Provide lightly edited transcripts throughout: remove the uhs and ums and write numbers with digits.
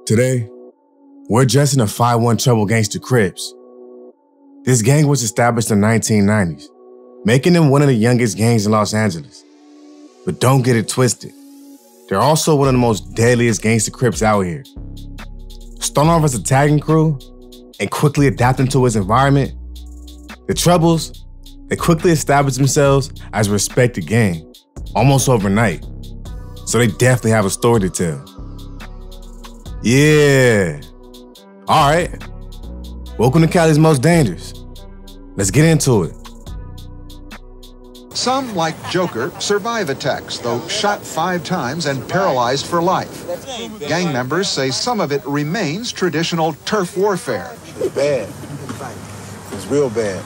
Today, we're addressing the 5-1 trouble gangster Crips. This gang was established in the 1990s, making them one of the youngest gangs in Los Angeles. But don't get it twisted. They're also one of the most deadliest gangster Crips out here. Starting off as a tagging crew and quickly adapting to its environment, the Troubles, they quickly established themselves as a respected gang, almost overnight. So they definitely have a story to tell. Yeah. All right. Welcome to Cali's Most Dangerous. Let's get into it. Some, like Joker, survive attacks, though shot 5 times and paralyzed for life. Gang members say some of it remains traditional turf warfare. It's bad. It's real bad.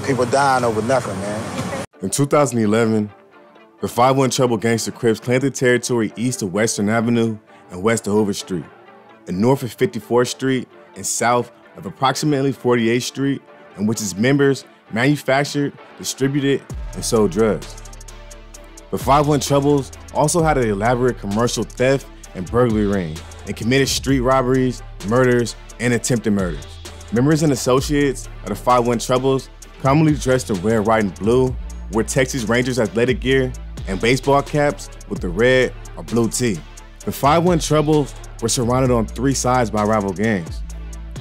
People dying over nothing, man. In 2011, the 5-1 Trouble Gangster Crips claimed the territory east of Western Avenue and west of Hoover Street, and north of 54th Street and south of approximately 48th Street, in which its members manufactured, distributed, and sold drugs. The 5-1 Troubles also had an elaborate commercial theft and burglary ring and committed street robberies, murders, and attempted murders. Members and associates of the 5-1 Troubles commonly dressed in red, white, and blue, wore Texas Rangers athletic gear, and baseball caps with the red or blue tee. The 5-1 Troubles were surrounded on 3 sides by rival gangs.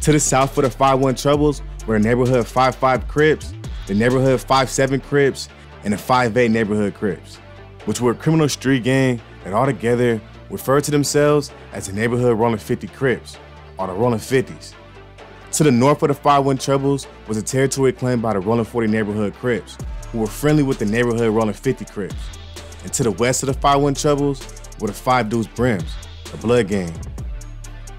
To the south of the 5-1 Troubles were the neighborhood 5-5 Crips, the neighborhood 5-7 Crips, and the 5-8 neighborhood Crips, which were a criminal street gang that altogether referred to themselves as the neighborhood Rolling 50 Crips, or the Rolling 50s. To the north of the 5-1 Troubles was a territory claimed by the Rolling 40 neighborhood Crips, who were friendly with the neighborhood Rolling 50 Crips. And to the west of the 5-1 Troubles were the 5 Deuce Brims, a blood gang.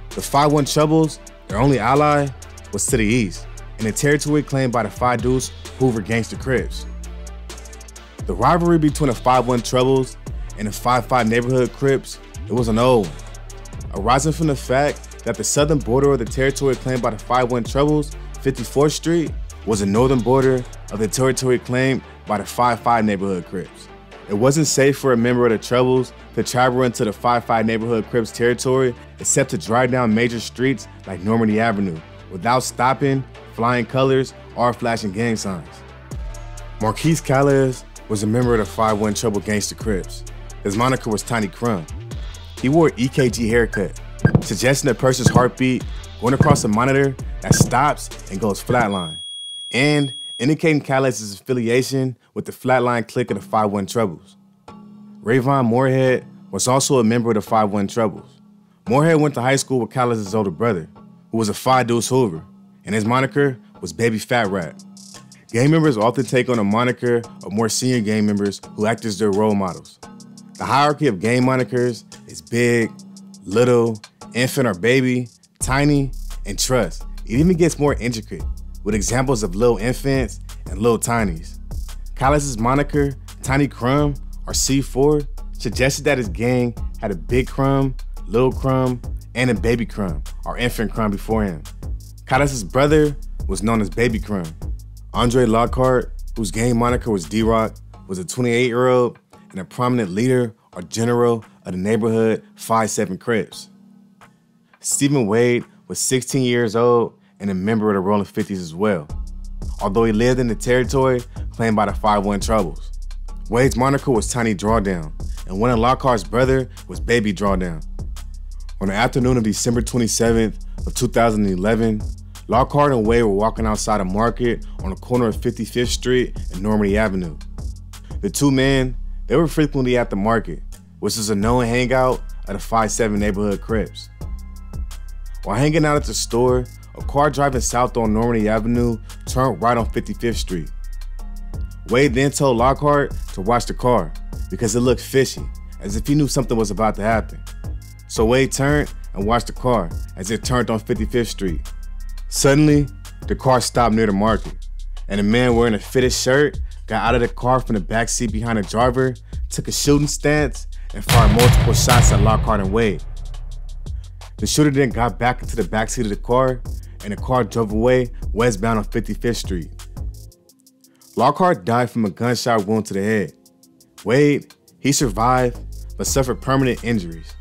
The 5-1 Troubles, their only ally, was to the east, in a territory claimed by the 5 Deuce Hoover Gangster Crips. The rivalry between the 5-1 Troubles and the 5-5 neighborhood Crips, it was an old one, arising from the fact that the southern border of the territory claimed by the 5-1 Troubles, 54th Street, was the northern border of the territory claimed by the 5-5 neighborhood Crips. It wasn't safe for a member of the Troubles to travel into the 5-5 neighborhood Crips territory except to drive down major streets like Normandy Avenue without stopping, flying colors, or flashing gang signs. Marquise CALI'S was a member of the 5-1 Trouble Gangster Crips. His moniker was Tiny Crumb. He wore an EKG haircut, suggesting a person's heartbeat going across a monitor that stops and goes flatline, and indicating CALI'S affiliation with the flatline clique of the 5-1 Troubles. Rayvon Moorhead was also a member of the 5-1 Troubles. Moorhead went to high school with CALI'S older brother, who was a 5 Deuce Hoover, and his moniker was Baby Fat Rat. Gang members often take on a moniker of more senior gang members who act as their role models. The hierarchy of gang monikers is big, little, infant or baby, tiny, and trust. It even gets more intricate, with examples of little infants and little tinies. CALI'S moniker, Tiny Crumb, or C4, suggested that his gang had a Big Crumb, Little Crumb, and a Baby Crumb, or Infant Crumb before him. CALI'S brother was known as Baby Crumb. Andre Lockhart, whose gang moniker was D-Rock, was a 28-year-old and a prominent leader or general of the neighborhood 5-7 Crips. Stephen Wade was 16 years old and a member of the Rolling 50s as well, although he lived in the territory claimed by the 5-1 Troubles. Wade's moniker was Tiny Drawdown, and one of Lockhart's brother was Baby Drawdown. On the afternoon of December 27th of 2011, Lockhart and Wade were walking outside a market on the corner of 55th Street and Normandy Avenue. The two men, they were frequently at the market, which is a known hangout of the 5-7 neighborhood Crips. While hanging out at the store, a car driving south on Normandy Avenue turned right on 55th Street. Wade then told Lockhart to watch the car because it looked fishy, as if he knew something was about to happen. So Wade turned and watched the car as it turned on 55th Street. Suddenly, the car stopped near the market, and a man wearing a fitted shirt got out of the car from the back seat behind the driver, took a shooting stance, and fired multiple shots at Lockhart and Wade. The shooter then got back into the backseat of the car, and the car drove away westbound on 55th Street. Lockhart died from a gunshot wound to the head. Wade, he survived, but suffered permanent injuries.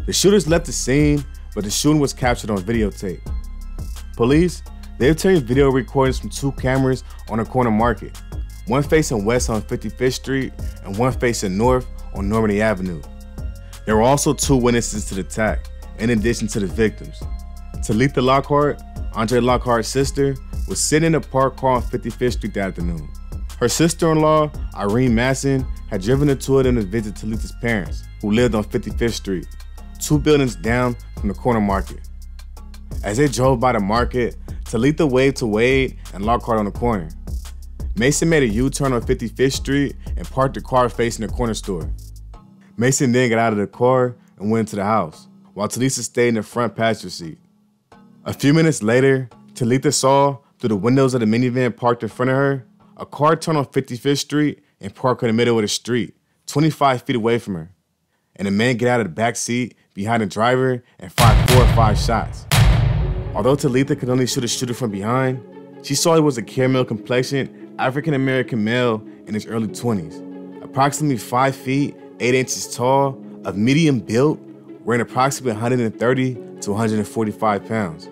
The shooters left the scene, but the shooting was captured on videotape. Police, they obtained video recordings from 2 cameras on a corner market, one facing west on 55th Street and one facing north on Normandy Avenue. There were also 2 witnesses to the attack, in addition to the victims. Talitha Lockhart, Andre Lockhart's sister, was sitting in a parked car on 55th Street that afternoon. Her sister-in-law, Irene Masson, had driven her to it to visit Talitha's parents, who lived on 55th Street, 2 buildings down from the corner market. As they drove by the market, Talitha waved to Wade and Lockhart on the corner. Mason made a U-turn on 55th Street and parked the car facing the corner store. Mason then got out of the car and went into the house, while Talitha stayed in the front passenger seat. A few minutes later, Talitha saw, through the windows of the minivan parked in front of her, a car turn on 55th Street and park in the middle of the street, 25 feet away from her, and a man get out of the back seat behind the driver and fired 4 or 5 shots. Although Talitha could only shoot a shooter from behind, she saw he was a caramel-complexioned African-American male in his early 20s, approximately 5 feet, 8 inches tall, of medium build, weighing approximately 130 to 145 pounds,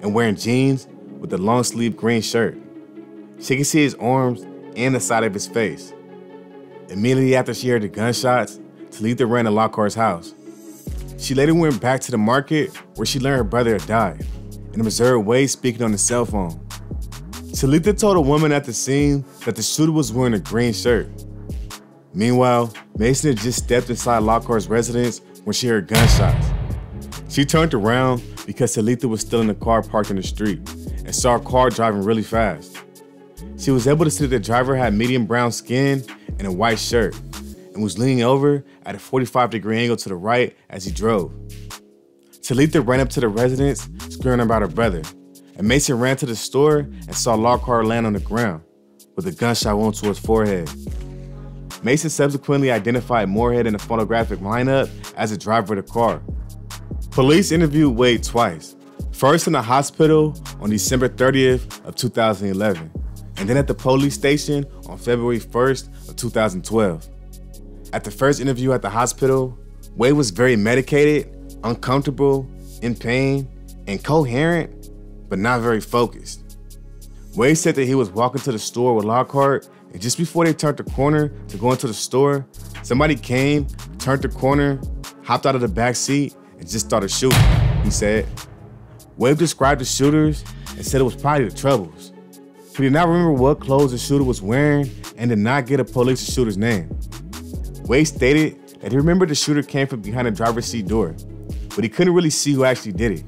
and wearing jeans with a long-sleeved green shirt. She could see his arms and the side of his face. Immediately after she heard the gunshots, Talitha ran to Lockhart's house. She later went back to the market where she learned her brother had died and observed Wade speaking on his cell phone. Talitha told a woman at the scene that the shooter was wearing a green shirt. Meanwhile, Mason had just stepped inside Lockhart's residence when she heard gunshots. She turned around because Talitha was still in the car parked in the street and saw a car driving really fast. She was able to see that the driver had medium brown skin and a white shirt and was leaning over at a 45-degree angle to the right as he drove. Talitha ran up to the residence, screaming about her brother, and Mason ran to the store and saw Lockhart land on the ground with a gunshot wound to his forehead. Mason subsequently identified Moorhead in the photographic lineup as the driver of the car. Police interviewed Wade twice, first in the hospital on December 30th of 2011, and then at the police station on February 1st of 2012. At the first interview at the hospital, Wade was very medicated, uncomfortable, in pain, and coherent, but not very focused. Wade said that he was walking to the store with Lockhart, and just before they turned the corner to go into the store, somebody came, turned the corner, hopped out of the back seat, and just started shooting, he said. Wade described the shooters and said it was probably the Troubles. He did not remember what clothes the shooter was wearing and did not get a police shooter's name. Wade stated that he remembered the shooter came from behind the driver's seat door, but he couldn't really see who actually did it.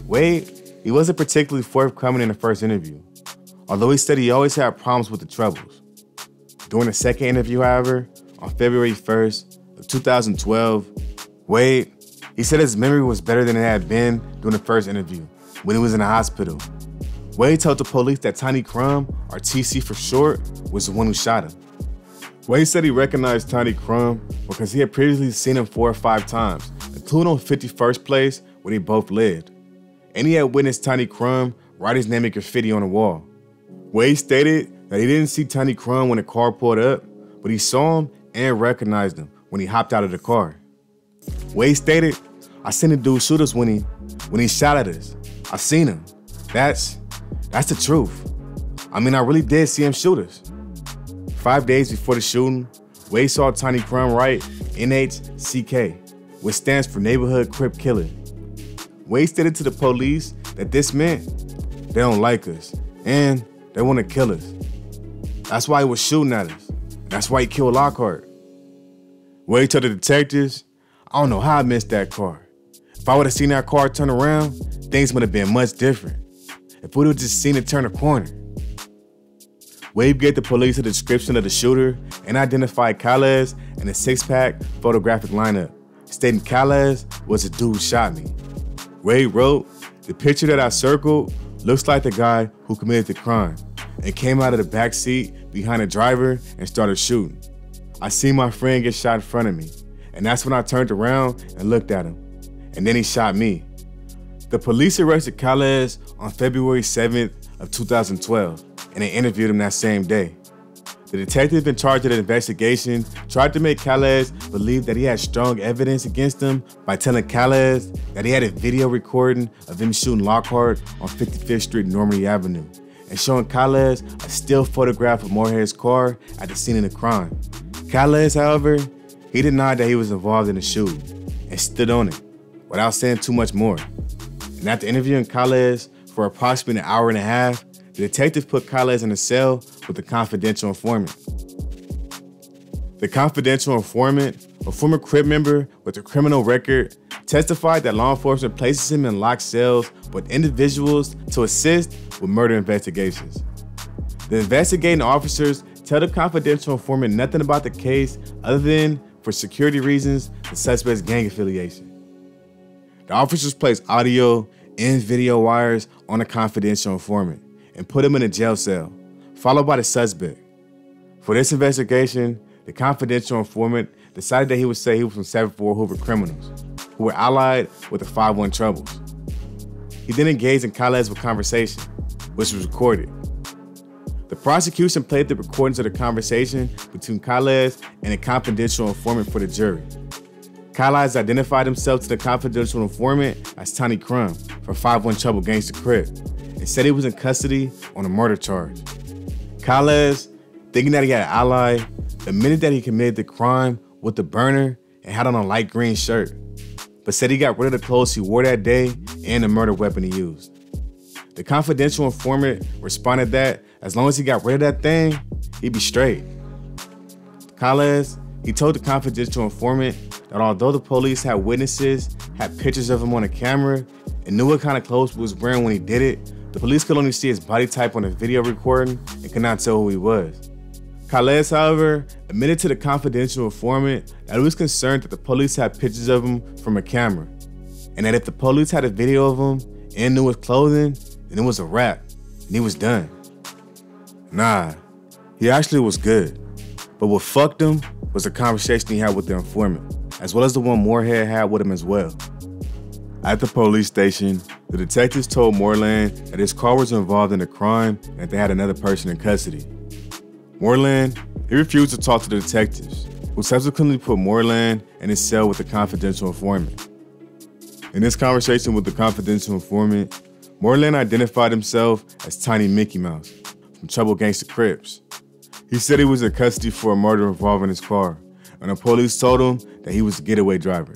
Wade, he wasn't particularly forthcoming in the first interview, although he said he always had problems with the Troubles. During the second interview, however, on February 1st of 2012, Wade, he said his memory was better than it had been during the first interview when he was in the hospital. Wade told the police that Tiny Crumb, or TC for short, was the one who shot him. Wade said he recognized Tiny Crumb because he had previously seen him 4 or 5 times, including on 51st Place where they both lived. And he had witnessed Tiny Crumb write his name in graffiti on the wall. Wade stated that he didn't see Tiny Crumb when the car pulled up, but he saw him and recognized him when he hopped out of the car. Wade stated, "I seen the dude shoot us when he shot at us. I seen him. That's the truth. I mean, I really did see him shoot us." 5 days before the shooting, Wade saw Tiny Crumb write NHCK, which stands for Neighborhood Crip Killer. Wade stated to the police that this meant they don't like us and they want to kill us. That's why he was shooting at us. That's why he killed Lockhart. Wade told the detectives, "I don't know how I missed that car. If I would have seen that car turn around, things would have been much different. If we would have just seen it turn a corner." Wade gave the police a description of the shooter and identified CALI'S in a 6-pack photographic lineup, stating CALI'S was the dude who shot me. Wade wrote, "The picture that I circled looks like the guy who committed the crime and came out of the back seat behind the driver and started shooting. I seen my friend get shot in front of me, and that's when I turned around and looked at him, and then he shot me." The police arrested CALI'S on February 7th of 2012, and they interviewed him that same day. The detective in charge of the investigation tried to make CALI'S believe that he had strong evidence against him by telling CALI'S that he had a video recording of him shooting Lockhart on 55th Street, Normandy Avenue, and showing CALI'S a still photograph of Moorhead's car at the scene of the crime. CALI'S, however, he denied that he was involved in the shooting and stood on it without saying too much more. And after interviewing CALI'S for approximately an hour and a half, the detective put CALI'S in a cell with the confidential informant. The confidential informant, a former Crip member with a criminal record, testified that law enforcement places him in locked cells with individuals to assist with murder investigations. The investigating officers tell the confidential informant nothing about the case other than, for security reasons, the suspect's gang affiliation. The officers place audio and video wires on the confidential informant and put him in a jail cell, followed by the suspect. For this investigation, the confidential informant decided that he would say he was from 7-4 Hoover criminals, who were allied with the 5-1 Troubles. He then engaged in CALI'S with conversation, which was recorded. The prosecution played the recordings of the conversation between CALI'S and a confidential informant for the jury. CALI'S identified himself to the confidential informant as Tiny Crumb from 5-1 Trouble Gangster Crip and said he was in custody on a murder charge. CALI'S, thinking that he had an ally, admitted that he committed the crime with the burner and had on a light green shirt, but said he got rid of the clothes he wore that day and the murder weapon he used. The confidential informant responded that as long as he got rid of that thing, he'd be straight. CALI'S, he told the confidential informant that although the police had witnesses, had pictures of him on a camera, and knew what kind of clothes he was wearing when he did it, the police could only see his body type on the video recording and could not tell who he was. CALI'S, however, admitted to the confidential informant that he was concerned that the police had pictures of him from a camera, and that if the police had a video of him and knew his clothing, then it was a wrap, and he was done. Nah, he actually was good. But what fucked him was the conversation he had with the informant, as well as the one Moorhead had with him as well. At the police station, the detectives told Moreland that his car was involved in a crime and that they had another person in custody. Moreland, he refused to talk to the detectives, who subsequently put Moreland in his cell with the confidential informant. In this conversation with the confidential informant, Moreland identified himself as Tiny Mickey Mouse from Trouble Gangster Crips. He said he was in custody for a murder involving his car, and the police told him that he was the getaway driver.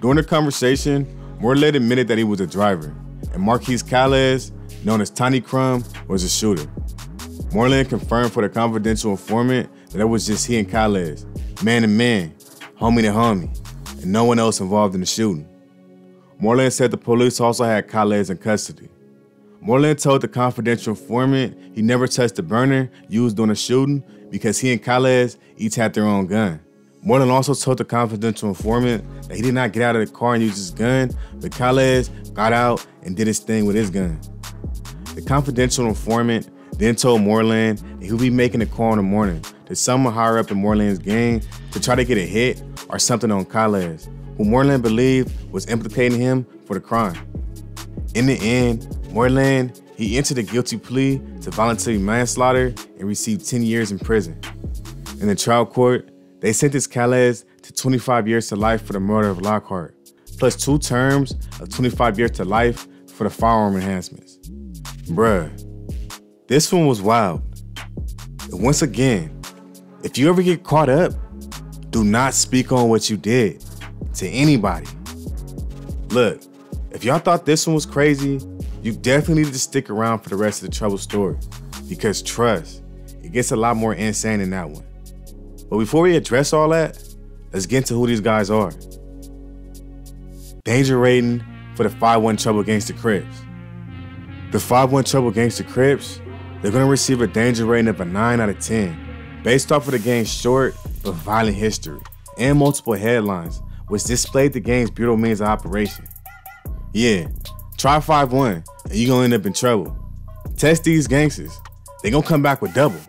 During the conversation, Moreland admitted that he was a driver, and Marquise CALI'S, known as Tiny Crumb, was a shooter. Moreland confirmed for the confidential informant that it was just he and CALI'S, man to man, homie to homie, and no one else involved in the shooting. Moreland said the police also had CALI'S in custody. Moreland told the confidential informant he never touched the burner used during the shooting because he and CALI'S each had their own gun. Moreland also told the confidential informant that he did not get out of the car and use his gun, but CALI'S got out and did his thing with his gun. The confidential informant then told Moreland that he would be making a call in the morning to someone higher up in Moreland's gang to try to get a hit or something on CALI'S, who Moreland believed was implicating him for the crime. In the end, Moreland, he entered a guilty plea to voluntary manslaughter and received 10 years in prison. In the trial court, they sentenced CALI'S to 25 years to life for the murder of Lockhart, plus 2 terms of 25 years to life for the firearm enhancements. Bruh, this one was wild. And once again, if you ever get caught up, do not speak on what you did to anybody. Look, if y'all thought this one was crazy, you definitely need to stick around for the rest of the Trouble story, because trust, it gets a lot more insane than that one. But before we address all that, let's get into who these guys are. Danger rating for the 5-1 Trouble Gangster Crips. The 5-1 Trouble Gangster Crips, they're gonna receive a danger rating of a 9 out of 10, based off of the gang's short but violent history and multiple headlines, which displayed the gang's brutal means of operation. Yeah, try 5-1 and you're gonna end up in trouble. Test these gangsters, they gonna come back with double.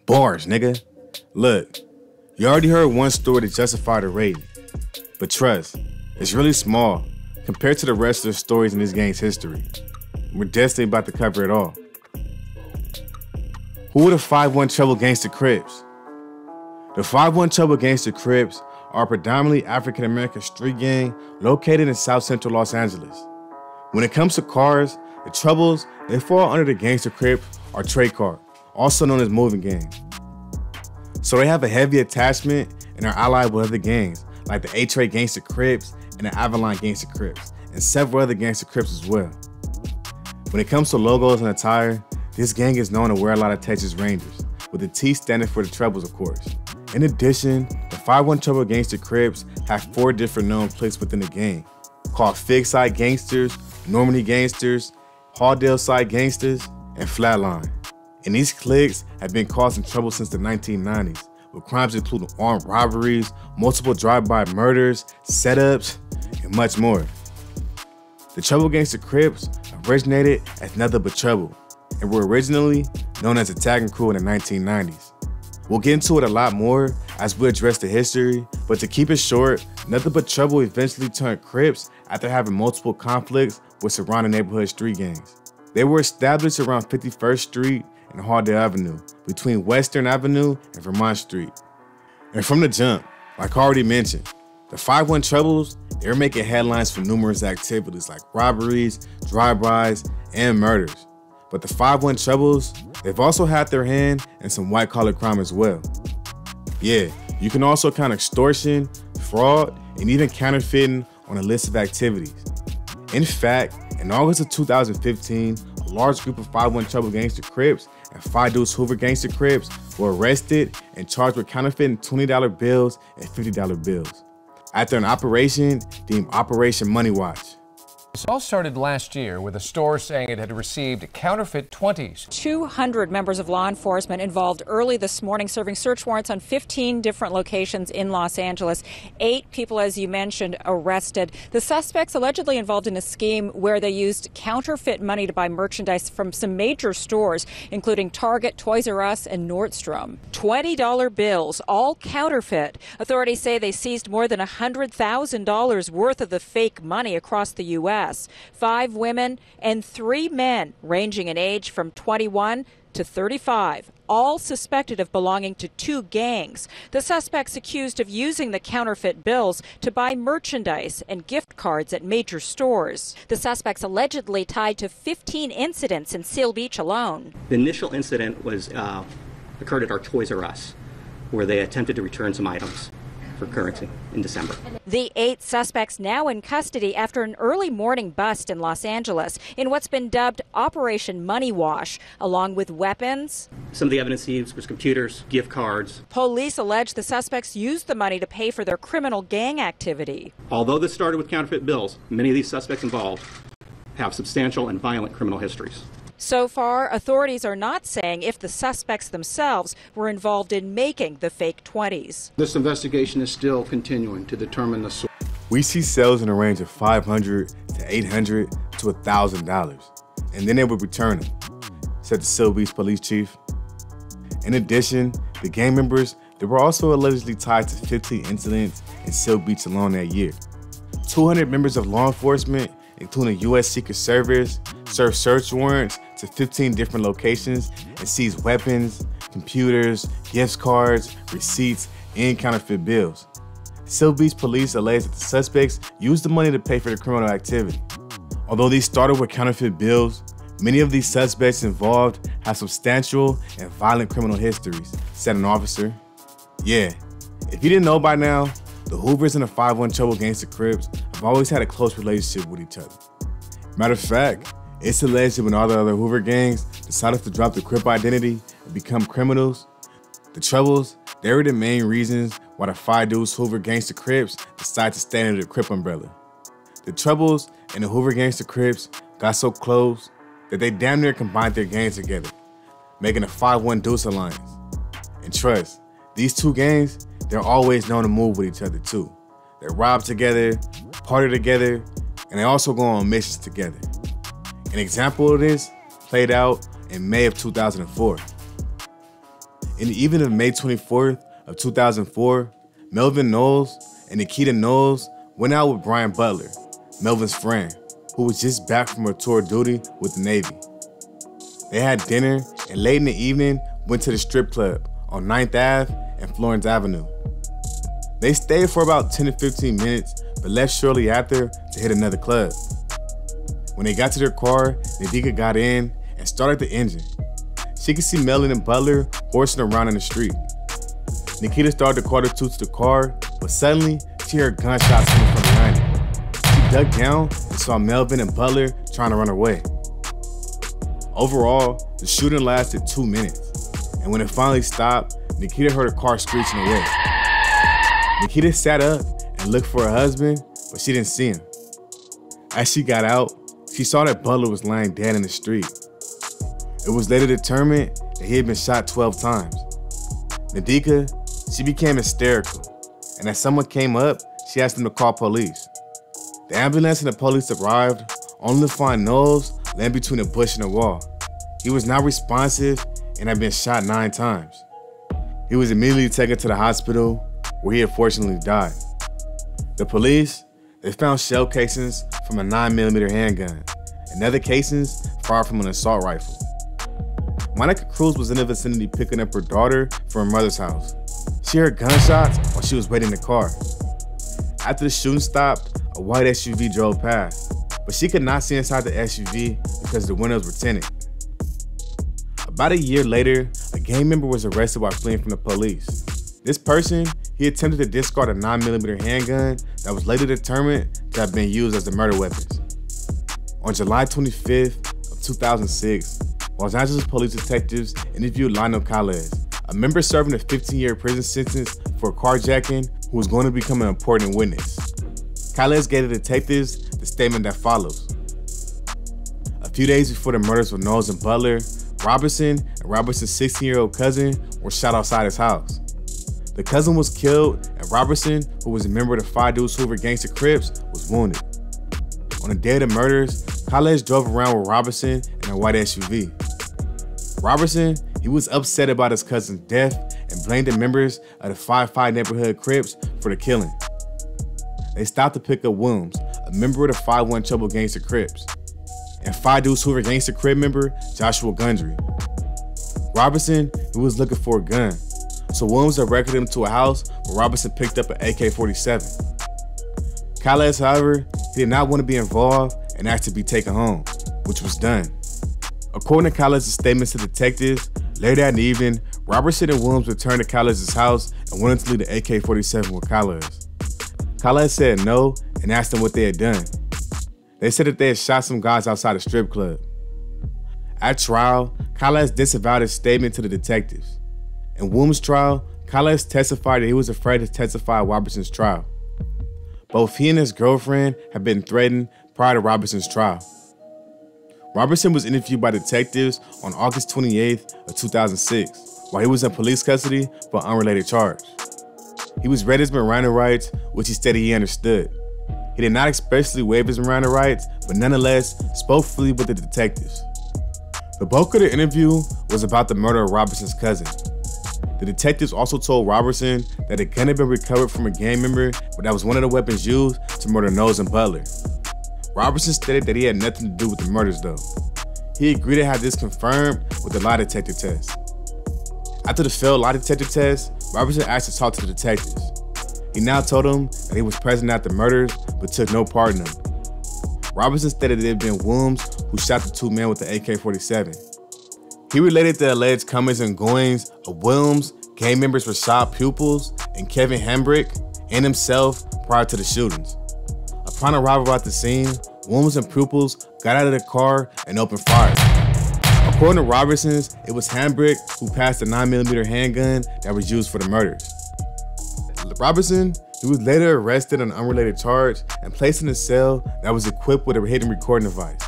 Bars, nigga. Look, you already heard one story to justify the rating, but trust, it's really small compared to the rest of the stories in this gang's history. We're definitely about to cover it all. Who are the 5-1 Trouble Gangster Crips? The 5-1 Trouble Gangster Crips are a predominantly African-American street gang located in South Central Los Angeles. When it comes to cars, the Troubles, they fall under the Gangster Crip or Trade Car, also known as moving gang. So they have a heavy attachment and are allied with other gangs like the A-Trade Gangster Crips and the Avalon Gangster Crips, and several other Gangster Crips as well. When it comes to logos and attire, this gang is known to wear a lot of Texas Rangers, with the T standing for the Troubles, of course. In addition, the 5-1 Trouble Gangster Crips have 4 different known cliques within the gang, called Fig Side Gangsters, Normandy Gangsters, Halldale Side Gangsters, and Flatline. And these cliques have been causing trouble since the 1990s, with crimes including armed robberies, multiple drive-by murders, setups, and much more. The Trouble Gangster Crips originated as nothing but trouble, and were originally known as a tagging crew in the 1990s. We'll get into it a lot more as we address the history, but to keep it short, Nothing But Trouble eventually turned Crips after having multiple conflicts with surrounding neighborhood street gangs. They were established around 51st Street and Halldale Avenue, between Western Avenue and Vermont Street. And from the jump, like I already mentioned, the 5-1 Troubles, they were making headlines for numerous activities like robberies, drive-bys, and murders. But the 5-1 Troubles, they've also had their hand in some white-collar crime as well. Yeah, you can also count extortion, fraud, and even counterfeiting on a list of activities. In fact, in August of 2015, a large group of 5-1 Trouble Gangster Crips and 5 Deuce Hoover Gangster Crips were arrested and charged with counterfeiting $20 bills and $50 bills after an operation deemed Operation Money Watch. This all started last year with a store saying it had received counterfeit 20s. 200 members of law enforcement involved early this morning, serving search warrants on 15 different locations in Los Angeles. 8 people, as you mentioned, arrested. The suspects allegedly involved in a scheme where they used counterfeit money to buy merchandise from some major stores, including Target, Toys R Us, and Nordstrom. $20 bills, all counterfeit. Authorities say they seized more than $100,000 worth of the fake money across the U.S. 5 women and 3 men, ranging in age from 21 to 35, all suspected of belonging to 2 gangs. The suspects accused of using the counterfeit bills to buy merchandise and gift cards at major stores. The suspects allegedly tied to 15 incidents in Seal Beach alone. The initial incident was occurred at our Toys R Us, where they attempted to return some items for currency in December. The 8 suspects now in custody after an early morning bust in Los Angeles in what's been dubbed Operation Money Wash, along with weapons. Some of the evidence used was computers, gift cards. Police allege the suspects used the money to pay for their criminal gang activity. Although this started with counterfeit bills, many of these suspects involved have substantial and violent criminal histories. So far, authorities are not saying if the suspects themselves were involved in making the fake 20s. This investigation is still continuing to determine the source. We see sales in the range of $500 to $800 to $1,000, and then they would return them, said the Seal Beach police chief. In addition, the gang members, they were also allegedly tied to 15 incidents in Seal Beach alone that year. 200 members of law enforcement, including U.S. Secret Service, served search warrants to 15 different locations and seized weapons, computers, gift cards, receipts, and counterfeit bills. Seal Beach police allege that the suspects used the money to pay for their criminal activity. Although these started with counterfeit bills, many of these suspects involved have substantial and violent criminal histories, said an officer. Yeah, if you didn't know by now, the Hoovers and the 5-1 Trouble Gangster Crips have always had a close relationship with each other. Matter of fact, it's alleged that when all the other Hoover gangs decided to drop the Crip identity and become criminals, the Troubles, they were the main reasons why the 5 Deuce Hoover Gangster Crips decided to stay under the Crip umbrella. The Troubles and the Hoover Gangster Crips got so close that they damn near combined their gangs together, making a 5-1 Deuce alliance. And trust, these 2 gangs, they're always known to move with each other too. They rob together, party together, and they also go on missions together. An example of this played out in May of 2004. In the evening of May 24th of 2004, Melvin Knowles and Nikita Knowles went out with Brian Butler, Melvin's friend, who was just back from a tour of duty with the Navy. They had dinner, and late in the evening, went to the strip club on 9th Ave and Florence Avenue. They stayed for about 10 to 15 minutes, but left shortly after to hit another club. When they got to their car, Nadika got in and started the engine. She could see Melon and Butler horsing around in the street. Nikita started to call her two to the car, but suddenly she heard gunshots coming from behind her. She dug down and saw Melvin and Butler trying to run away. Overall, the shooting lasted 2 minutes, and when it finally stopped, Nikita heard her car screeching away. Nikita sat up and looked for her husband, but she didn't see him. As she got out, she saw that Butler was lying dead in the street. It was later determined that he had been shot 12 times. Nadika, she became hysterical, and as someone came up, she asked them to call police. The ambulance and the police arrived, only to find Knowles laying between a bush and a wall. He was not responsive and had been shot 9 times. He was immediately taken to the hospital, where he unfortunately died. The police, they found shell casings from a 9mm handgun and other casings fired from an assault rifle. Monica Cruz was in the vicinity picking up her daughter from her mother's house. She heard gunshots while she was waiting in the car. After the shooting stopped, a white SUV drove past, but she could not see inside the SUV because the windows were tinted. About a year later, a gang member was arrested while fleeing from the police. This person, he attempted to discard a 9mm handgun that was later determined to have been used as the murder weapons. On July 25th of 2006, Los Angeles police detectives interviewed Lionel CALI'S, a member serving a 15-year prison sentence for carjacking who was going to become an important witness. CALI'S gave the detectives the statement that follows. A few days before the murders of Knowles and Butler, Robertson and Robertson's 16-year-old cousin were shot outside his house. The cousin was killed, and Robertson, who was a member of the Phi Deuce Hoover gangster Crips, was wounded. On the day of the murders, CALI'S drove around with Robertson in a white SUV. Robertson, he was upset about his cousin's death and blamed the members of the Phi neighborhood Crips for the killing. They stopped to pick up Williams, a member of the Phi 1 Trouble gangster Crips, and Phi Deuce Hoover gangster Crip member Joshua Gundry. Robertson, he was looking for a gun, so Williams directed him to a house where Robertson picked up an AK-47. CALI'S, however, he did not want to be involved and asked to be taken home, which was done. According to CALI'S statements to detectives, later that evening, Robertson and Williams returned to CALI'S house and wanted to leave the AK-47 with CALI'S. CALI'S said no and asked them what they had done. They said that they had shot some guys outside a strip club. At trial, CALI'S disavowed his statement to the detectives. In Williams' trial, CALI'S testified that he was afraid to testify at Robertson's trial. Both he and his girlfriend had been threatened prior to Robertson's trial. Robertson was interviewed by detectives on August 28th of 2006 while he was in police custody for an unrelated charge. He was read his Miranda rights, which he stated he understood. He did not expressly waive his Miranda rights, but nonetheless spoke freely with the detectives. The bulk of the interview was about the murder of Robertson's cousin. The detectives also told Robertson that a gun had been recovered from a gang member, but that was one of the weapons used to murder Knowles and Butler. Robertson stated that he had nothing to do with the murders though. He agreed to have this confirmed with the lie detector test. After the failed lie detector test, Robertson asked to talk to the detectives. He now told them that he was present at the murders, but took no part in them. Robertson stated that it had been Williams who shot the 2 men with the AK-47. He related the alleged comings and goings of Williams, gang members Rashad Pupils, and Kevin Hambrick, and himself prior to the shootings. Upon arrival at the scene, Williams and Pupils got out of the car and opened fire. According to Robertson's, it was Hambrick who passed the 9mm handgun that was used for the murders. Robertson, he was later arrested on an unrelated charge and placed in a cell that was equipped with a hidden recording device.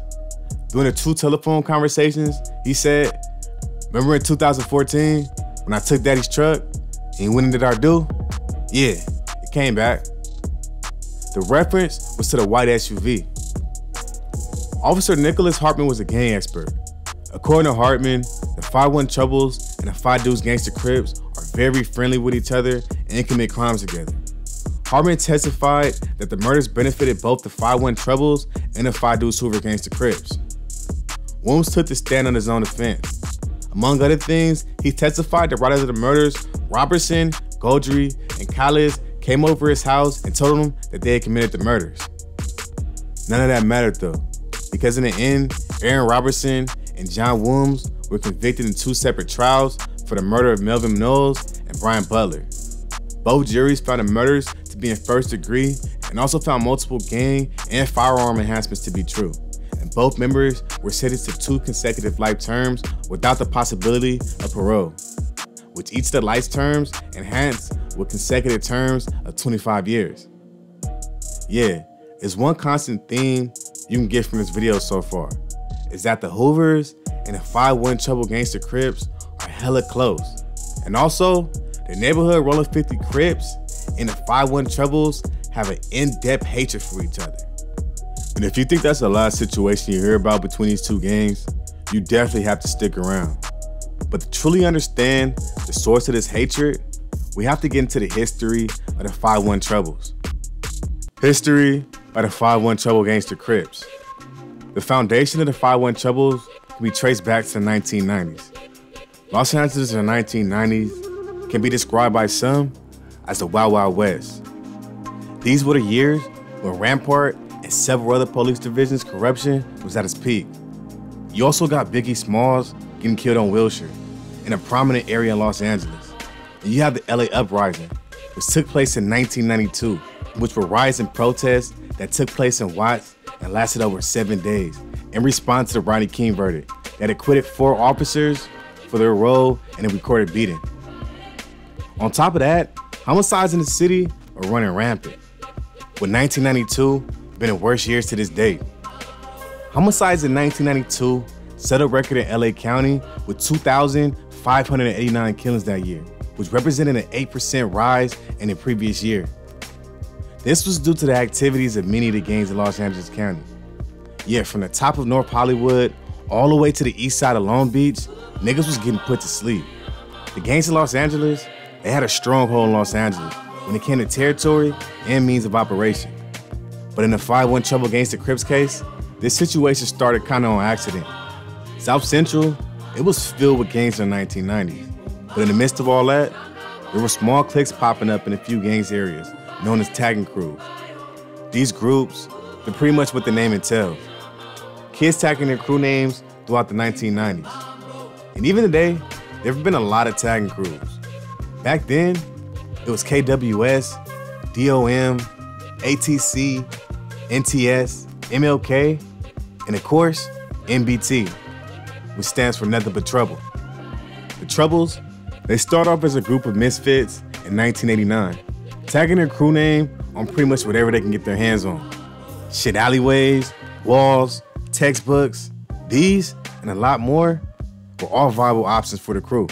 During the 2 telephone conversations, he said, "Remember in 2014 when I took Daddy's truck and he went into our do? Yeah, it came back." The reference was to the white SUV. Officer Nicholas Hartman was a gang expert. According to Hartman, the Phi 1 Troubles and the Phi Deuce gangster Crips are very friendly with each other and commit crimes together. Hartman testified that the murders benefited both the Phi 1 Troubles and the Phi Deuce Hoover gangster Crips. Williams took the stand on his own defense. Among other things, he testified that right after the murders, Robertson, Goldry, and Calis came over his house and told him that they had committed the murders. None of that mattered though, because in the end, Aaron Robertson and John Williams were convicted in 2 separate trials for the murder of Melvin Knowles and Brian Butler. Both juries found the murders to be in first degree and also found multiple gang and firearm enhancements to be true. And both members were sentenced to 2 consecutive life terms without the possibility of parole, with each of the life terms enhanced with consecutive terms of 25 years. Yeah, it's one constant theme you can get from this video so far, is that the Hoovers and the 5-1 Trouble Gangster Crips are hella close. And also, the neighborhood Rolling 50 Crips and the 5-1 Troubles have an in-depth hatred for each other. And if you think that's a lot of situation you hear about between these 2 gangs, you definitely have to stick around. But to truly understand the source of this hatred, we have to get into the history of the 5-1 Troubles. History of the 5-1 Trouble Gangster Crips. The foundation of the 5-1 Troubles can be traced back to the 1990s. Los Angeles in the 1990s can be described by some as the Wild Wild West. These were the years when Rampart and several other police divisions' corruption was at its peak. You also got Biggie Smalls getting killed on Wilshire, in a prominent area in Los Angeles. And you have the LA Uprising, which took place in 1992, which were riots and protests that took place in Watts and lasted over 7 days in response to the Rodney King verdict that acquitted 4 officers for their role in a recorded beating. On top of that, homicides in the city are running rampant, with 1992 being the worst years to this date. Homicides in 1992 set a record in LA County with 2,589 killings that year, which represented an 8% rise in the previous year. This was due to the activities of many of the gangs in Los Angeles County. Yet from the top of North Hollywood all the way to the east side of Long Beach, niggas was getting put to sleep. The gangs in Los Angeles, they had a stronghold in Los Angeles when it came to territory and means of operation. But in the 5-1 Trouble Gangster Crips case, this situation started kind of on accident. South Central, it was filled with gangs in the 1990s. But in the midst of all that, there were small cliques popping up in a few gangs areas, known as tagging crews. These groups, they're pretty much what the name entails. Kids tagging their crew names throughout the 1990s. And even today, there have been a lot of tagging crews. Back then, it was KWS, DOM, ATC, NTS, MLK, and of course, NBT, which stands for Nothing But Trouble. The Troubles, they start off as a group of misfits in 1989, tagging their crew name on pretty much whatever they can get their hands on. Shit, alleyways, walls, textbooks, these and a lot more were all viable options for the crew.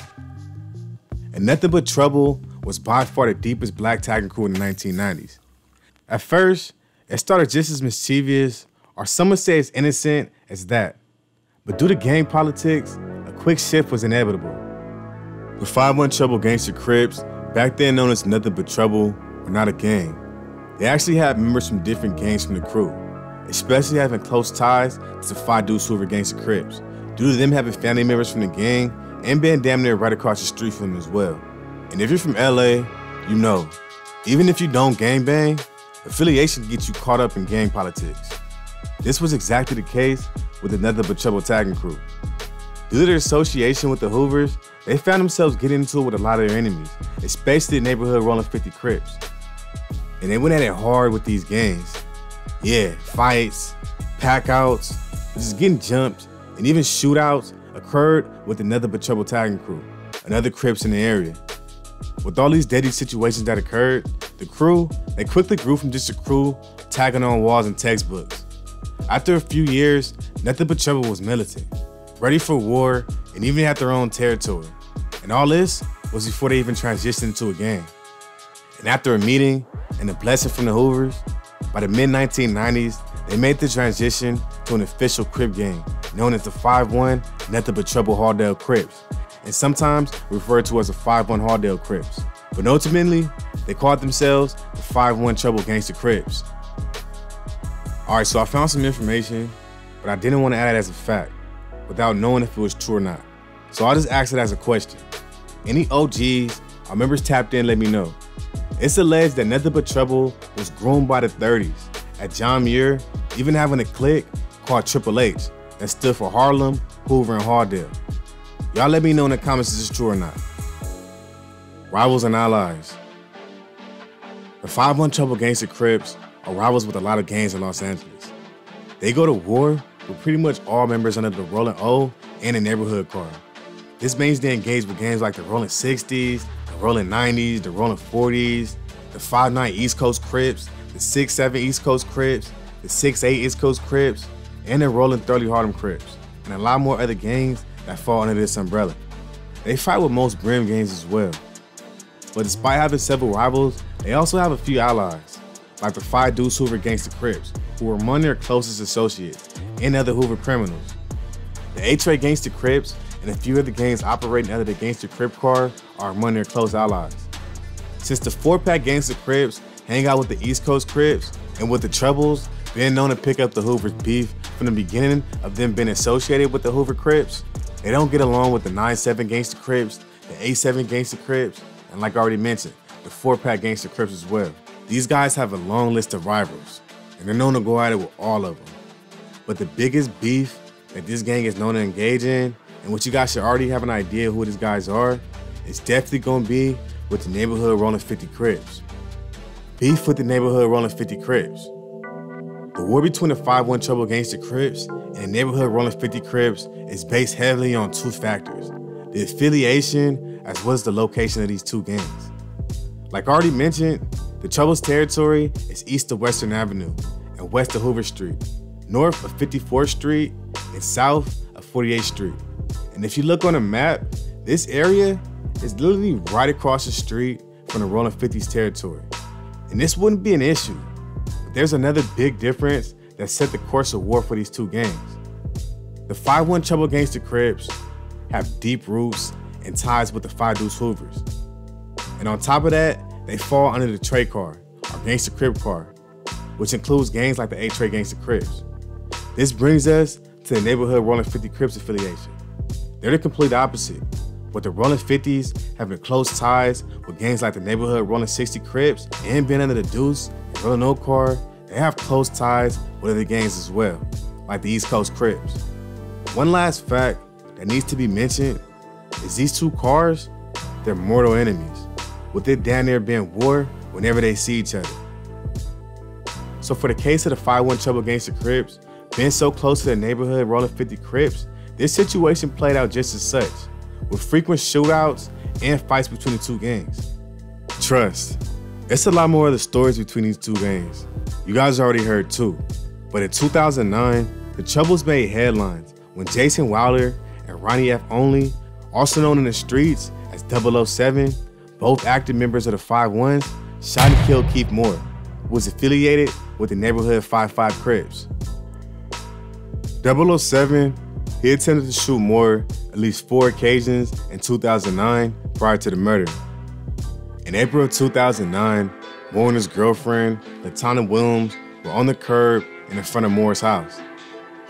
And Nothing But Trouble was by far the deepest black tagging crew in the 1990s. At first, it started just as mischievous, or some would say as innocent as that. But due to gang politics, a quick shift was inevitable. The 5-1 Trouble Gangster Crips, back then known as Nothing But Trouble, were not a gang. They actually had members from different gangs from the crew, especially having close ties to the 5 Deuce Hoover Gangster Crips, due to them having family members from the gang and being damn near right across the street from them as well. And if you're from LA, you know, even if you don't gangbang, affiliation can get you caught up in gang politics. This was exactly the case with the Nothing But Trouble tagging crew. Due to their association with the Hoovers, they found themselves getting into it with a lot of their enemies, especially the neighborhood Rolling 50 Crips. And they went at it hard with these gangs. Yeah, fights, pack-outs, just getting jumped, and even shootouts occurred with the Nothing But Trouble tagging crew and other Crips in the area. With all these deadly situations that occurred, the crew, they quickly grew from just a crew tagging on walls and textbooks. After a few years, Nothing But Trouble was militant, ready for war, and even had their own territory. And all this was before they even transitioned into a gang. And after a meeting and a blessing from the Hoovers, by the mid-1990s, they made the transition to an official Crip gang known as the 5-1 Nothing But Trouble Halldale Crips, and sometimes referred to as the 5-1 Halldale Crips. But ultimately, they called themselves the 5-1 Trouble Gangster Crips. Alright, so I found some information, but I didn't want to add it as a fact, without knowing if it was true or not. So I'll just ask it as a question. Any OGs or members tapped in, let me know. It's alleged that Nothing But Trouble was groomed by the 30s, at John Muir even having a clique called Triple H that stood for Harlem, Hoover, and Halldale. Y'all let me know in the comments if this is true or not. Rivals and allies. The 5-1 Trouble Gangster Crips are rivals with a lot of gangs in Los Angeles. They go to war with pretty much all members under the Rolling O and the Neighborhood Card. This means they engage with gangs like the Rolling 60s, the Rolling 90s, the Rolling 40s, the 5'9 East Coast Crips, the 6'7 East Coast Crips, the 6'8 East Coast Crips, and the Rolling 30 Harlem Crips, and a lot more other gangs that fall under this umbrella. They fight with most Brim gangs as well. But despite having several rivals, they also have a few allies, like the 5 Deuce Hoover Gangster Crips, who are among their closest associates, and other Hoover criminals. The A-Tray Gangster Crips and a few other gangs operating under the Gangster Crip card are among their close allies. Since the 4-pack Gangster Crips hang out with the East Coast Crips, and with the Troubles being known to pick up the Hoover's beef from the beginning of them being associated with the Hoover Crips, they don't get along with the 9-7 Gangster Crips, the 8-7 Gangster Crips, and like I already mentioned, the 4-pack Gangster Crips as well. These guys have a long list of rivals, and they're known to go at it with all of them. But the biggest beef that this gang is known to engage in, and what you guys should already have an idea who these guys are, is definitely gonna be with the Neighborhood Rolling 50 Crips. Beef with the Neighborhood Rolling 50 Crips. The war between the 5-1 Trouble Gangster Crips and the Neighborhood Rolling 50 Crips is based heavily on 2 factors: the affiliation as well as the location of these 2 gangs. Like I already mentioned, the Trouble's territory is east of Western Avenue and west of Hoover Street, north of 54th Street and south of 48th Street. And if you look on a map, this area is literally right across the street from the Rolling 50's territory. And this wouldn't be an issue, but there's another big difference that set the course of war for these 2 gangs. The 5-1 Trouble Gangster Crips have deep roots and ties with the 5 Deuce Hoovers. And on top of that, they fall under the Tray card, or Gangster Crip card, which includes gangs like the A-Tray Gangster Crips. This brings us to the Neighborhood Rolling 50 Crips affiliation. They're the complete opposite, with the Rolling 50s having close ties with gangs like the Neighborhood Rolling 60 Crips, and being under the Deuce and Rolling O card, they have close ties with other gangs as well, like the East Coast Crips. One last fact that needs to be mentioned is these 2 cars, they're mortal enemies, with it down there being war whenever they see each other. So for the case of the 5-1 Trouble Gangster Crips being so close to the Neighborhood Rolling 50 Crips, this situation played out just as such, with frequent shootouts and fights between the 2 gangs. Trust, it's a lot more of the stories between these 2 gangs. You guys already heard too, but in 2009, the Troubles made headlines when Jason Wilder and Ronnie F. Only, also known in the streets as 007, both active members of the 5-1s, shot and killed Keith Moore, who was affiliated with the Neighborhood 5-5 Crips. 007, he attempted to shoot Moore at least 4 occasions in 2009 prior to the murder. In April of 2009, Moore and his girlfriend, LaTonna Williams, were on the curb in front of Moore's house.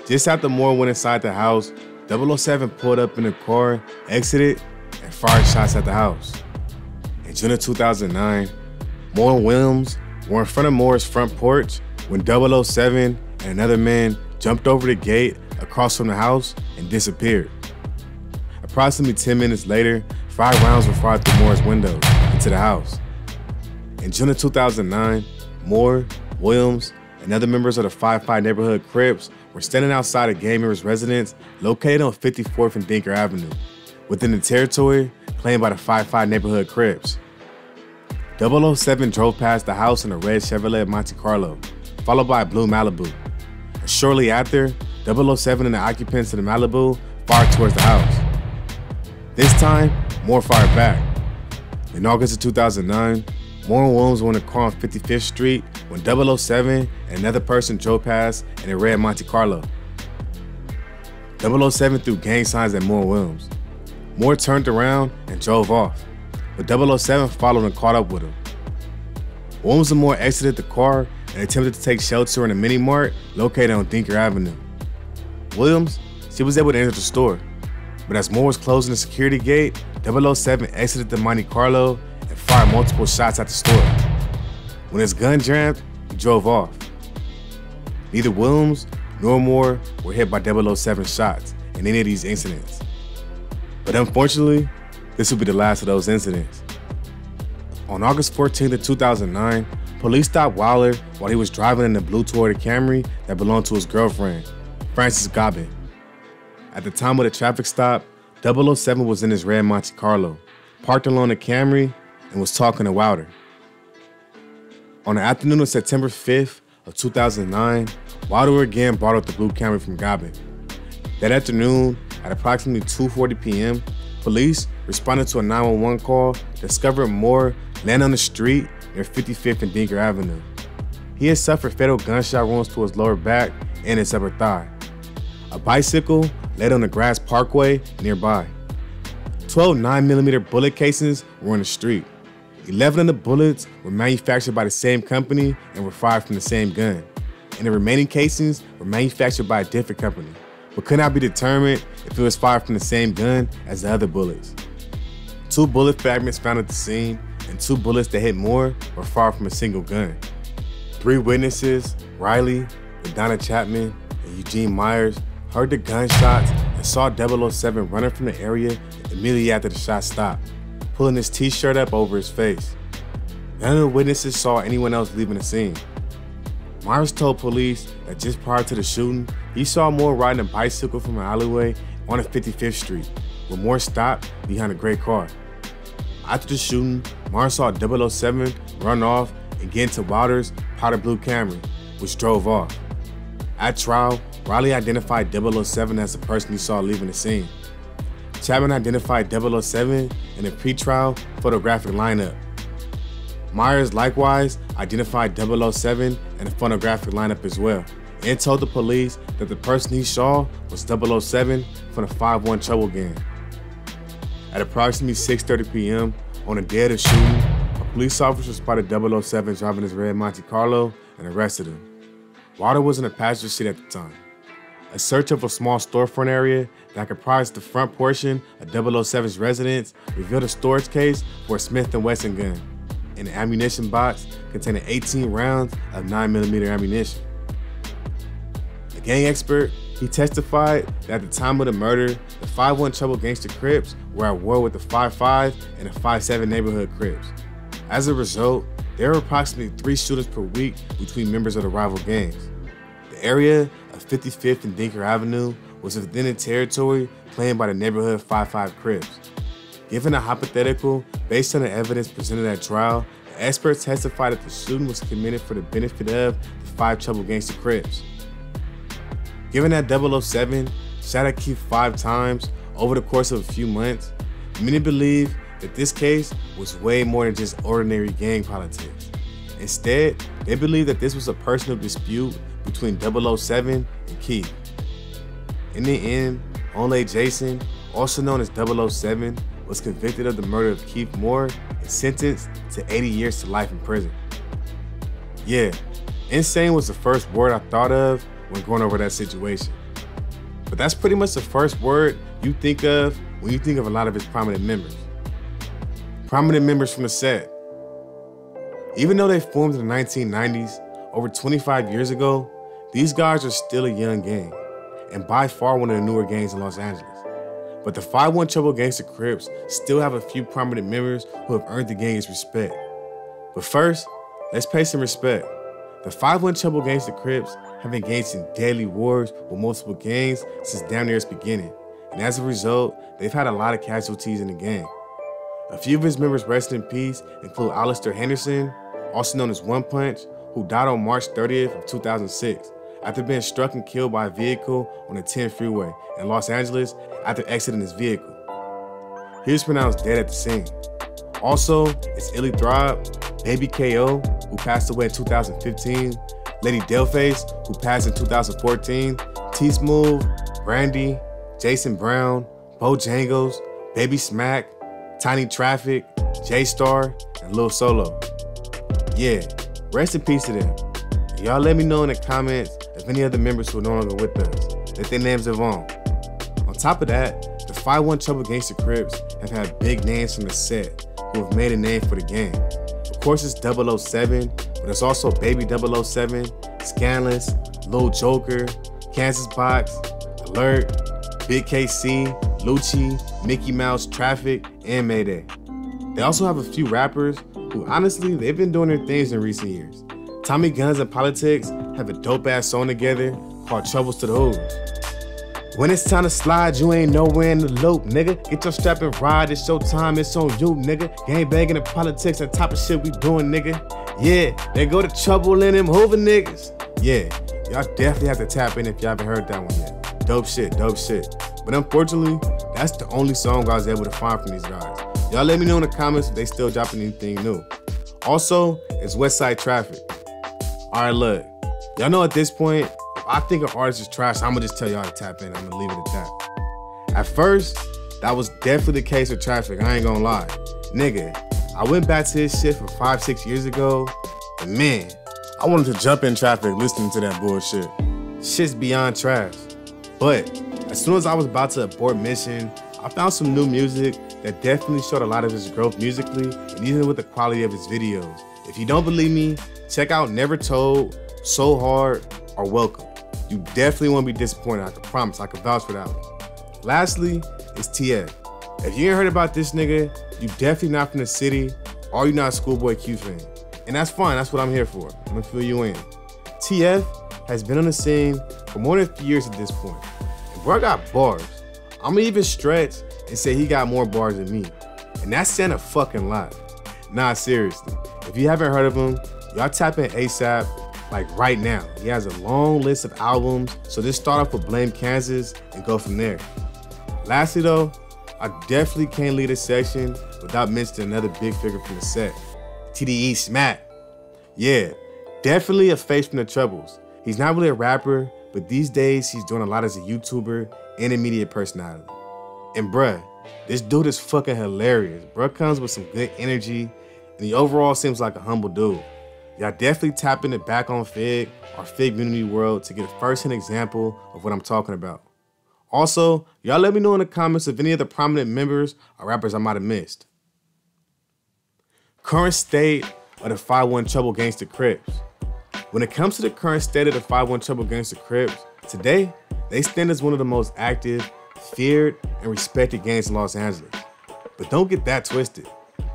Just after Moore went inside the house, 007 pulled up in the car, exited, and fired shots at the house. In June of 2009, Moore and Williams were in front of Moore's front porch when 007 and another man jumped over the gate across from the house and disappeared. Approximately 10 minutes later, 5 rounds were fired through Moore's windows into the house. In June of 2009, Moore, Williams, and other members of the 5-5 Neighborhood Crips were standing outside a gang member's residence located on 54th and Dinker Avenue, within the territory claimed by the 5-5 Neighborhood Crips. 007 drove past the house in a red Chevrolet Monte Carlo, followed by a blue Malibu. And shortly after, 007 and the occupants of the Malibu fired towards the house. This time, Moore fired back. In August of 2009, Moore and Williams were in a car on 55th Street when 007 and another person drove past in a red Monte Carlo. 007 threw gang signs at Moore and Williams. Moore turned around and drove off, but 007 followed and caught up with him. Williams and Moore exited the car and attempted to take shelter in a mini-mart located on Dinker Avenue. Williams, she was able to enter the store, But as Moore was closing the security gate, 007 exited the Monte Carlo and fired multiple shots at the store. When his gun jammed, he drove off. Neither Williams nor Moore were hit by 007 shots in any of these incidents. But unfortunately, this will be the last of those incidents. On August 14th of 2009, police stopped Wilder while he was driving in the blue Toyota Camry that belonged to his girlfriend, Frances Gobbin. At the time of the traffic stop, 007 was in his red Monte Carlo, parked along the Camry, and was talking to Wilder. On the afternoon of September 5th of 2009, Wilder again brought up the blue Camry from Gobbin. That afternoon, at approximately 2:40 p.m., police responded to a 911 call, discovered Moore laying on the street near 55th and Dinker Avenue. He had suffered fatal gunshot wounds to his lower back and his upper thigh. A bicycle laid on the grass parkway nearby. 12 9mm bullet casings were in the street. 11 of the bullets were manufactured by the same company and were fired from the same gun. And the remaining casings were manufactured by a different company, but could not be determined if it was fired from the same gun as the other bullets. 2 bullet fragments found at the scene and 2 bullets that hit Moore were fired from a single gun. 3 witnesses, Riley, Donna Chapman, and Eugene Myers, heard the gunshots and saw 007 running from the area immediately after the shot stopped, pulling his t-shirt up over his face. None of the witnesses saw anyone else leaving the scene. Myers told police that just prior to the shooting, he saw Moore riding a bicycle from an alleyway on 55th Street, where Moore stopped behind a gray car. After the shooting, Myers saw 007 run off and get into Wilder's powder blue Camry, which drove off. At trial, Riley identified 007 as the person he saw leaving the scene. Chapman identified 007 in a pre-trial photographic lineup. Myers likewise identified 007 in a photographic lineup as well, and told the police that the person he saw was 007 from the 5-1 Trouble Gang. At approximately 6:30 p.m. on the day of the shooting, a police officer spotted 007 driving his red Monte Carlo and arrested him. Wilder was in the passenger seat at the time. A search of a small storefront area that comprised the front portion of 007's residence revealed a storage case for a Smith & Wesson gun and an ammunition box containing 18 rounds of 9mm ammunition. A gang expert, he testified that at the time of the murder, the 5-1 Trouble Gangster Crips were at war with the 5-5 and the 5-7 neighborhood Crips. As a result, there were approximately 3 shootings per week between members of the rival gangs. The area of 55th and Dinker Avenue was within the territory claimed by the neighborhood 5-5 Crips. Given a hypothetical based on the evidence presented at trial, the experts testified that the shooting was committed for the benefit of the 5 Trouble Gangster Crips. Given that 007 shot at Keith 5 times over the course of a few months, many believe that this case was way more than just ordinary gang politics. Instead, they believe that this was a personal dispute between 007 and Keith. In the end, Onlay Jason, also known as 007, was convicted of the murder of Keith Moore and sentenced to 80 years to life in prison. Yeah, insane was the first word I thought of when going over that situation. But that's pretty much the first word you think of when you think of a lot of his prominent members. Prominent members from the set. Even though they formed in the 1990s, over 25 years ago, these guys are still a young gang, and by far one of the newer gangs in Los Angeles. But the 5-1 Trouble Gangster Crips still have a few prominent members who have earned the gang's respect. But first, let's pay some respect. The 5-1 Trouble Gangster Crips have engaged in deadly wars with multiple gangs since damn near its beginning, and as a result, they've had a lot of casualties in the gang. A few of his members rest in peace include Alistair Henderson, also known as One Punch, who died on March 30th of 2006 after being struck and killed by a vehicle on the 10 freeway in Los Angeles after exiting his vehicle. He was pronounced dead at the scene. Also, it's Illy Throb, Baby KO, who passed away in 2015, Lady Delface, who passed in 2014, T-Smooth, Brandy, Jason Brown, Bojangles, Baby Smack, Tiny Traffic, J-Star, and Lil Solo. Yeah, rest in peace to them. And y'all let me know in the comments if any other members who are no longer with us, that their names live on. On top of that, the 5-1 Trouble Gangster Crips have had big names from the set who have made a name for the game. Of course, it's 007, but it's also Baby 007, Scandalous, Lil Joker, Kansas Box, Alert, Big KC, Lucci, Mickey Mouse, Traffic, and Mayday. They also have a few rappers who, honestly, they've been doing their things in recent years. Tommy Guns and Politics have a dope-ass song together called Troubles to the Hoods. When it's time to slide, you ain't nowhere in the loop, nigga. Get your strap and ride, it's your time, it's on you, nigga. Gang banging and politics and type of shit we doing, nigga. Yeah, they go to trouble in them Hoover niggas. Yeah, y'all definitely have to tap in if y'all haven't heard that one yet. Dope shit, dope shit. But unfortunately, that's the only song I was able to find from these guys. Y'all let me know in the comments if they still dropping anything new. Also, it's Westside Traffic. All right, look, y'all know at this point, if I think an artist is trash, I'm gonna just tell y'all to tap in. I'm gonna leave it at that. At first, that was definitely the case with Traffic, I ain't gonna lie. Nigga, I went back to his shit from 5-6 years ago, and man, I wanted to jump in Traffic listening to that bullshit. Shit's beyond trash. But as soon as I was about to abort mission, I found some new music that definitely showed a lot of his growth musically and even with the quality of his videos. If you don't believe me, check out Never Told, So Hard, or Welcome. You definitely won't be disappointed, I can promise, I can vouch for that one. Lastly, it's TF. If you ain't heard about this nigga, you definitely not from the city, or you're not a Schoolboy Q fan. And that's fine, that's what I'm here for. I'm gonna fill you in. TF has been on the scene for more than 3 years at this point. And bro got bars. I'm gonna even stretch and say he got more bars than me. And that's saying a fucking lot. Nah, seriously. If you haven't heard of him, y'all tap in ASAP, like right now. He has a long list of albums, so just start off with Blame Kansas and go from there. Lastly though, I definitely can't leave this section without mentioning another big figure from the set, TDE Smack. Yeah, definitely a face from the Troubles. He's not really a rapper, but these days he's doing a lot as a YouTuber and a media personality. And bruh, this dude is fucking hilarious. Bruh comes with some good energy, and he overall seems like a humble dude. Y'all definitely tap into back on Fig or Fig Community World to get a first-hand example of what I'm talking about. Also, y'all let me know in the comments of any of the prominent members or rappers I might have missed. Current state of the 5-1 Trouble Gangster Crips. When it comes to the current state of the 5-1 Trouble Gangster Crips, today, they stand as one of the most active, feared, and respected gangs in Los Angeles. But don't get that twisted.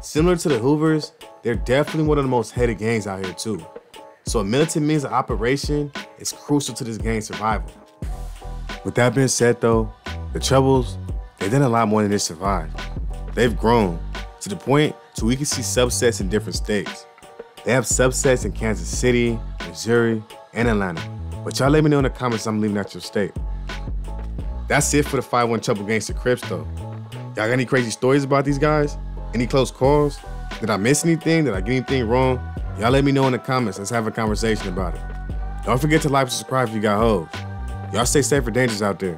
Similar to the Hoovers, they're definitely one of the most hated gangs out here too. So a militant means of operation is crucial to this gang's survival. With that being said though, the Troubles, they've done a lot more than just survive. They've grown to the point so we can see subsets in different states. They have subsets in Kansas City, Missouri, and Atlanta. But y'all let me know in the comments I'm leaving out your state. That's it for the 5-1 Trouble Gangster Crips though. Y'all got any crazy stories about these guys? Any close calls? Did I miss anything? Did I get anything wrong? Y'all let me know in the comments. Let's have a conversation about it. Don't forget to like and subscribe if you got hoes. Y'all stay safe or dangerous out there.